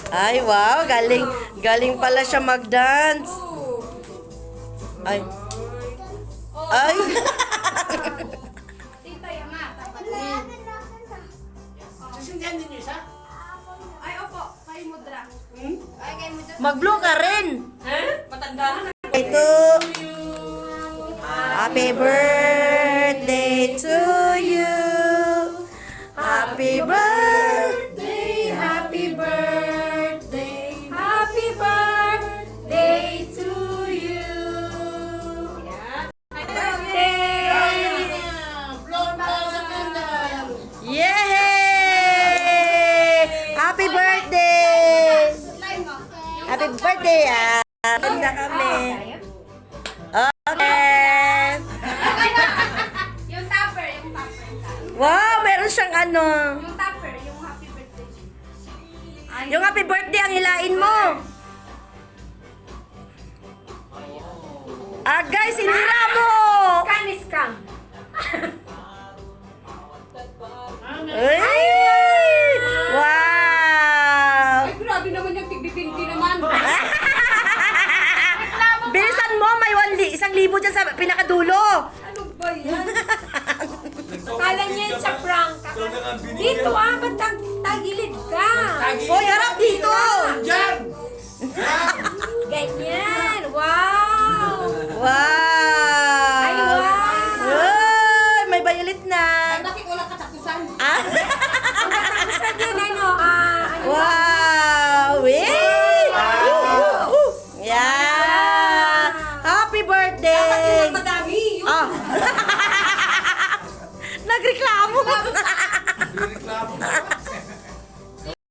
Ay, wow. Galing pala siya mag-dance. Ay. Ay. Tita, Yama. Susundan din niyo isa? Ay, opo. Kay Mudra. Ay, kay Mudra. Mag-blue ka rin. Matanda na. Ito. Happy birthday to you. Happy birthday. Happy birthday. Happy birthday to you. Happy birthday. Blown pa sa candle. Yay! Happy birthday! Line mo. Happy birthday! Ganda kami. Okay. Yung topper. Wow, meron siyang ano. Yung topper, yung happy birthday. Yung happy birthday ang hilain mo. Guys, sinira mo. Scam. Ay! Wow! Ay, grabe naman yung tigbi-binti naman. Bilisan mo, may 1,000 dyan sa pinakadulo. Ano ba yan? Kala niya yun sa prank. Dito ba't tagilid ka? Hoy, harap dito. Diyan! Ganyan. Wow. Wow! Ay, wow. Uy, may violet na. Bakit wala katapusan? Ah. Ang katapusan yun, ano? Wow! Wait! Yeah! Happy birthday! Madami. Ah. Nagreklamo. Reklamo.